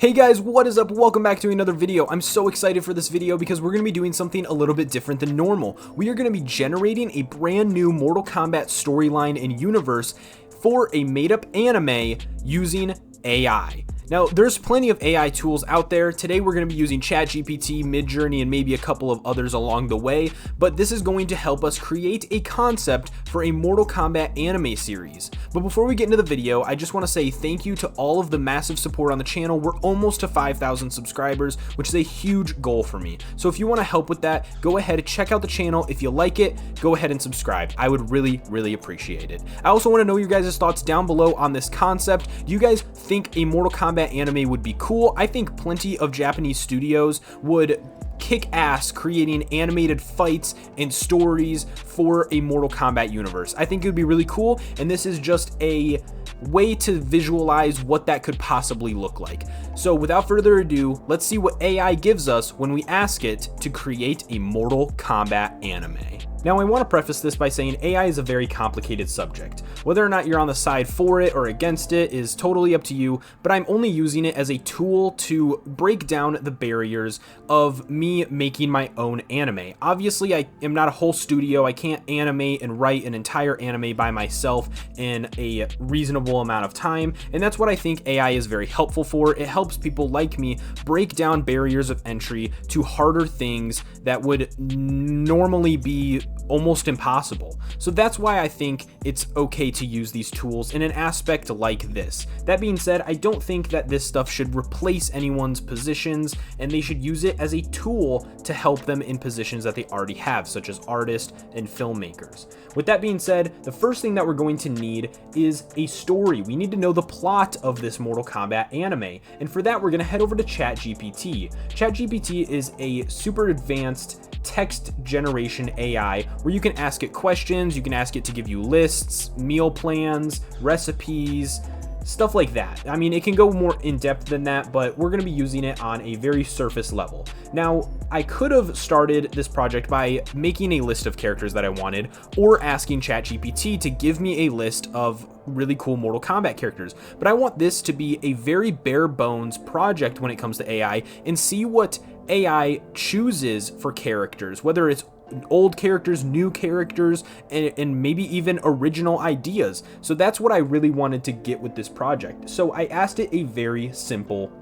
Hey guys, what is up? Welcome back to another video. I'm so excited for this video because we're going to be doing something a little bit different than normal. We are going to be generating a brand new Mortal Kombat storyline and universe for a made-up anime using AI. Now, there's plenty of AI tools out there. Today, we're going to be using ChatGPT, Midjourney, and maybe a couple of others along the way, but this is going to help us create a concept for a Mortal Kombat anime series. But before we get into the video, I just want to say thank you to all of the massive support on the channel. We're almost to 5,000 subscribers, which is a huge goal for me. So if you want to help with that, go ahead and check out the channel. If you like it, go ahead and subscribe. I would really appreciate it. I also want to know your guys' thoughts down below on this concept. Do you guys think a Mortal Kombat anime would be cool? I think plenty of Japanese studios would kick ass creating animated fights and stories for a Mortal Kombat universe. I think it would be really cool, and this is just a way to visualize what that could possibly look like. So without further ado, let's see what AI gives us when we ask it to create a Mortal Kombat anime. Now, I want to preface this by saying AI is a very complicated subject. Whether or not you're on the side for it or against it is totally up to you, but I'm only using it as a tool to break down the barriers of me making my own anime. Obviously, I am not a whole studio. I can't animate and write an entire anime by myself in a reasonable amount of time, and that's what I think AI is very helpful for. It helps people like me break down barriers of entry to harder things that would normally be almost impossible. So that's why I think it's okay to use these tools in an aspect like this. That being said, I don't think that this stuff should replace anyone's positions, and they should use it as a tool to help them in positions that they already have, such as artists and filmmakers. With that being said, the first thing that we're going to need is a story. We need to know the plot of this Mortal Kombat anime, and for that we're going to head over to ChatGPT. ChatGPT is a super advanced text generation AI where you can ask it questions, you can ask it to give you lists, meal plans, recipes, stuff like that. I mean, it can go more in depth than that, but we're going to be using it on a very surface level. Now, I could have started this project by making a list of characters that I wanted, or asking ChatGPT to give me a list of really cool Mortal Kombat characters. But I want this to be a very bare bones project when it comes to AI, and see what AI chooses for characters, whether it's old characters, new characters, and maybe even original ideas. So that's what I really wanted to get with this project. So I asked it a very simple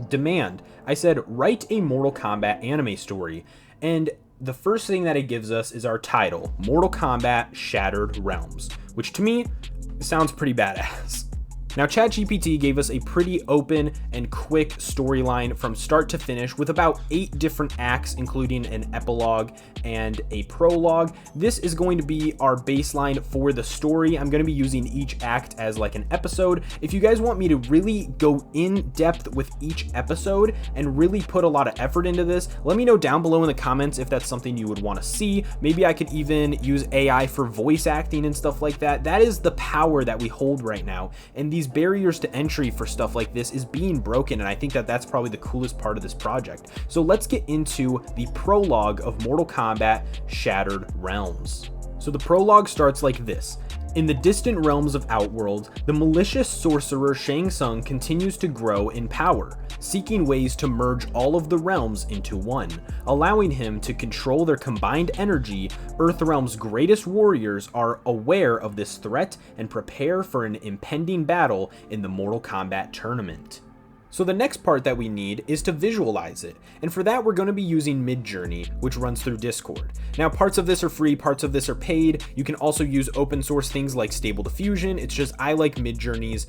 demand. I said, write a Mortal Kombat anime story. And the first thing that it gives us is our title, Mortal Kombat Shattered Realms, which to me sounds pretty badass. Now, ChatGPT gave us a pretty open and quick storyline from start to finish with about 8 different acts, including an epilogue and a prologue. This is going to be our baseline for the story. I'm going to be using each act as like an episode. If you guys want me to really go in depth with each episode and really put a lot of effort into this, let me know down below in the comments if that's something you would want to see. Maybe I could even use AI for voice acting and stuff like that. That is the power that we hold right now, and these barriers to entry for stuff like this is being broken, and I think that that's probably the coolest part of this project. So let's get into the prologue of Mortal Kombat Shattered Realms. So the prologue starts like this. In the distant realms of Outworld, the malicious sorcerer Shang Tsung continues to grow in power, seeking ways to merge all of the realms into one. Allowing him to control their combined energy, Earthrealm's greatest warriors are aware of this threat and prepare for an impending battle in the Mortal Kombat tournament. So the next part that we need is to visualize it, and for that we're going to be using Midjourney, which runs through Discord. Now, parts of this are free, parts of this are paid. You can also use open source things like Stable Diffusion. It's just I like Midjourney's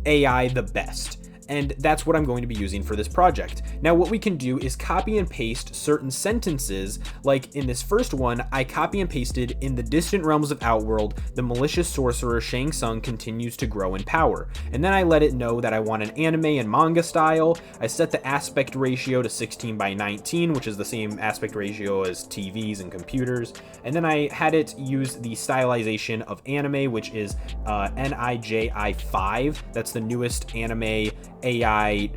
AI the best, and that's what I'm going to be using for this project. Now, what we can do is copy and paste certain sentences. Like in this first one, I copy and pasted, in the distant realms of Outworld, the malicious sorcerer Shang Tsung continues to grow in power. And then I let it know that I want an anime and manga style. I set the aspect ratio to 16:19, which is the same aspect ratio as TVs and computers. And then I had it use the stylization of anime, which is NIJI 5. That's the newest anime AI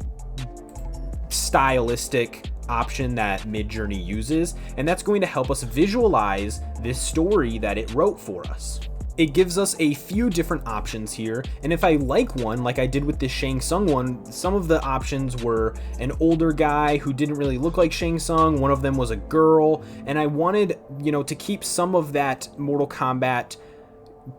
stylistic option that Midjourney uses, and that's going to help us visualize this story that it wrote for us. It gives us a few different options here, and if I like one, like I did with this Shang Tsung one, some of the options were an older guy who didn't really look like Shang Tsung, one of them was a girl, and I wanted, to keep some of that Mortal Kombat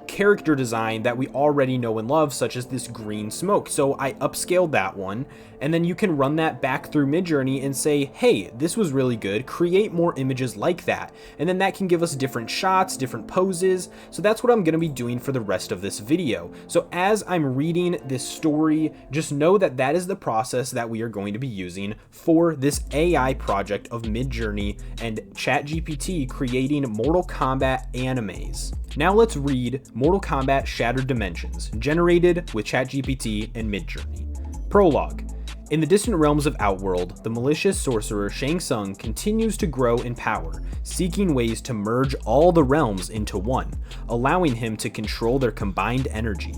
character design that we already know and love, such as this green smoke. So I upscaled that one, and then you can run that back through Midjourney and say, hey, this was really good, create more images like that. And then that can give us different shots, different poses. So that's what I'm going to be doing for the rest of this video. So as I'm reading this story, just know that that is the process that we are going to be using for this AI project of Midjourney and ChatGPT creating Mortal Kombat animes. Now let's read Mortal Kombat Shattered Dimensions, generated with ChatGPT and Midjourney. Prologue. In the distant realms of Outworld, the malicious sorcerer Shang Tsung continues to grow in power, seeking ways to merge all the realms into one, allowing him to control their combined energy.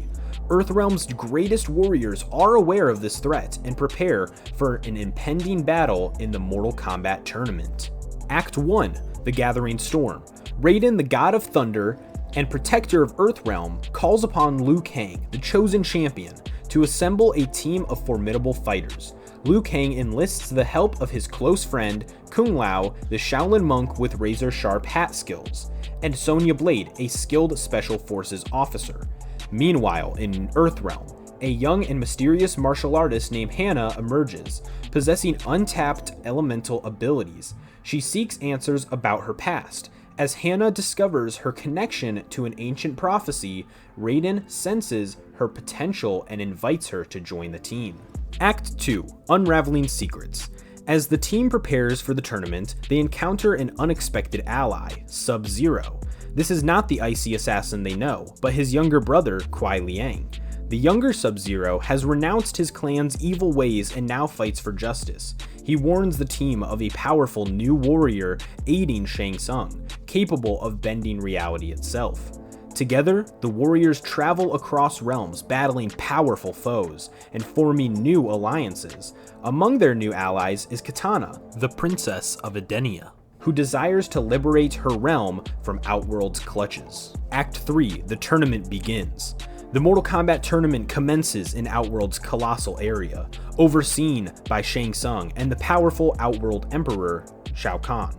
Earthrealm's greatest warriors are aware of this threat and prepare for an impending battle in the Mortal Kombat tournament. Act 1. The Gathering Storm. Raiden, the God of Thunder and protector of Earthrealm, calls upon Liu Kang, the chosen champion, to assemble a team of formidable fighters. Liu Kang enlists the help of his close friend, Kung Lao, the Shaolin monk with razor-sharp hat skills, and Sonya Blade, a skilled special forces officer. Meanwhile, in Earthrealm, a young and mysterious martial artist named Hannah emerges, possessing untapped elemental abilities. She seeks answers about her past. As Hannah discovers her connection to an ancient prophecy, Raiden senses her potential and invites her to join the team. Act 2. Unraveling Secrets. As the team prepares for the tournament, they encounter an unexpected ally, Sub-Zero. This is not the icy assassin they know, but his younger brother, Kuai Liang. The younger Sub-Zero has renounced his clan's evil ways and now fights for justice. He warns the team of a powerful new warrior aiding Shang Tsung, capable of bending reality itself. Together, the warriors travel across realms, battling powerful foes and forming new alliances. Among their new allies is Kitana, the Princess of Edenia, who desires to liberate her realm from Outworld's clutches. Act 3. The tournament begins. The Mortal Kombat tournament commences in Outworld's colossal area, overseen by Shang Tsung and the powerful Outworld Emperor, Shao Kahn.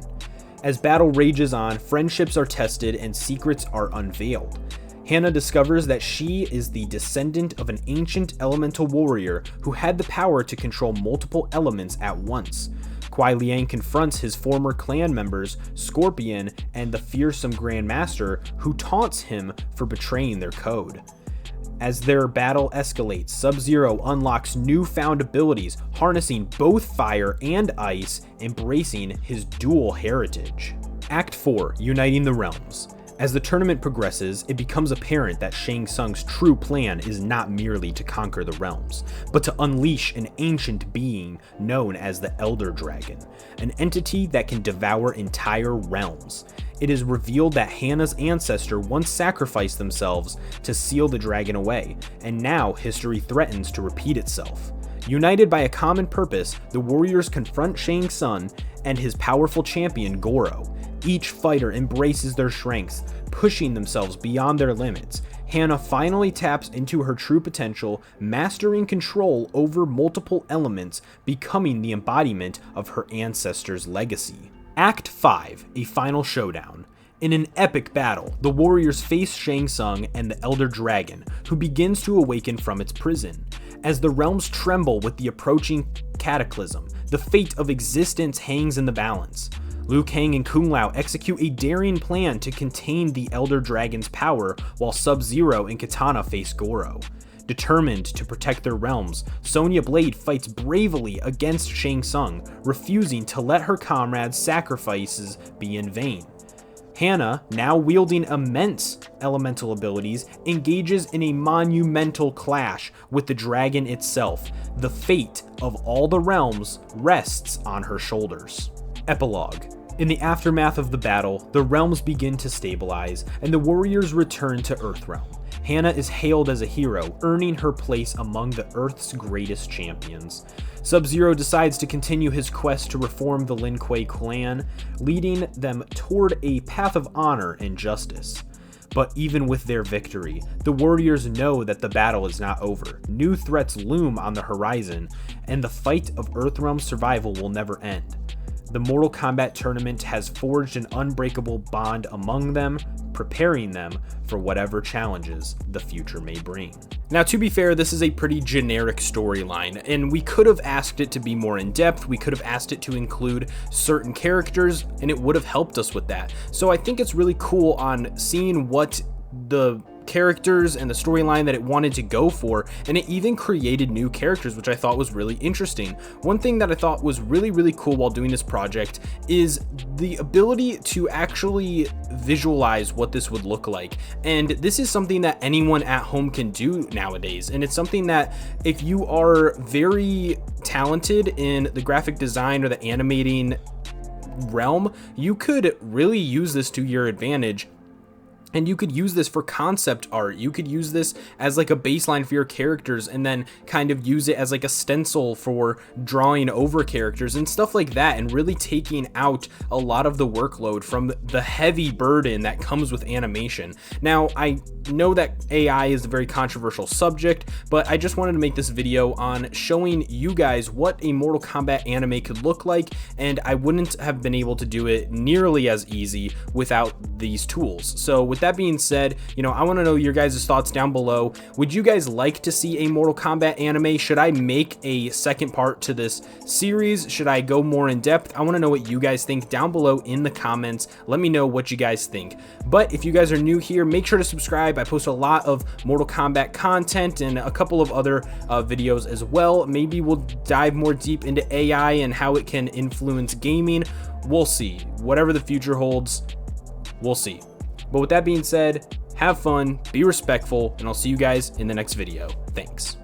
As battle rages on, friendships are tested and secrets are unveiled. Hannah discovers that she is the descendant of an ancient elemental warrior who had the power to control multiple elements at once. Kuai Liang confronts his former clan members, Scorpion and the fearsome Grandmaster, who taunts him for betraying their code. As their battle escalates, Sub-Zero unlocks newfound abilities, harnessing both fire and ice, embracing his dual heritage. Act 4. Uniting the Realms. As the tournament progresses, it becomes apparent that Shang Tsung's true plan is not merely to conquer the realms, but to unleash an ancient being known as the Elder Dragon, an entity that can devour entire realms. It is revealed that Hannah's ancestor once sacrificed themselves to seal the dragon away, and now history threatens to repeat itself. United by a common purpose, the warriors confront Shang Tsung and his powerful champion Goro. Each fighter embraces their strengths, pushing themselves beyond their limits. Hannah finally taps into her true potential, mastering control over multiple elements, becoming the embodiment of her ancestors' legacy. Act 5. A final showdown. In an epic battle, the warriors face Shang Tsung and the Elder Dragon, who begins to awaken from its prison. As the realms tremble with the approaching cataclysm, the fate of existence hangs in the balance. Liu Kang and Kung Lao execute a daring plan to contain the Elder Dragon's power, while Sub-Zero and Kitana face Goro. Determined to protect their realms, Sonya Blade fights bravely against Shang Tsung, refusing to let her comrades' sacrifices be in vain. Hannah, now wielding immense elemental abilities, engages in a monumental clash with the dragon itself. The fate of all the realms rests on her shoulders. Epilogue. In the aftermath of the battle, the realms begin to stabilize, and the warriors return to Earthrealm. Hannah is hailed as a hero, earning her place among the Earth's greatest champions. Sub-Zero decides to continue his quest to reform the Lin Kuei clan, leading them toward a path of honor and justice. But even with their victory, the Warriors know that the battle is not over. New threats loom on the horizon, and the fight of Earthrealm's survival will never end. The Mortal Kombat tournament has forged an unbreakable bond among them, preparing them for whatever challenges the future may bring. Now, to be fair, this is a pretty generic storyline, and we could have asked it to be more in depth. We could have asked it to include certain characters, and it would have helped us with that. So I think it's really cool on seeing what the characters and the storyline that it wanted to go for, and it even created new characters, which I thought was really interesting. One thing that I thought was really cool while doing this project is the ability to actually visualize what this would look like, and this is something that anyone at home can do nowadays, and it's something that if you are very talented in the graphic design or the animating realm, you could really use this to your advantage. And you could use this for concept art. You could use this as like a baseline for your characters, and then kind of use it as like a stencil for drawing over characters and stuff like that, and really taking out a lot of the workload from the heavy burden that comes with animation. Now, I know that AI is a very controversial subject, but I just wanted to make this video on showing you guys what a Mortal Kombat anime could look like, and I wouldn't have been able to do it nearly as easy without these tools. So with that being said, I want to know your guys' thoughts down below. Would you guys like to see a Mortal Kombat anime? Should I make a second part to this series? Should I go more in depth? I want to know what you guys think down below in the comments. Let me know what you guys think. But if you guys are new here, make sure to subscribe. I post a lot of Mortal Kombat content and a couple of other videos as well. Maybe we'll dive more deep into AI and how it can influence gaming. We'll see. Whatever the future holds, we'll see. But with that being said, have fun, be respectful, and I'll see you guys in the next video. Thanks.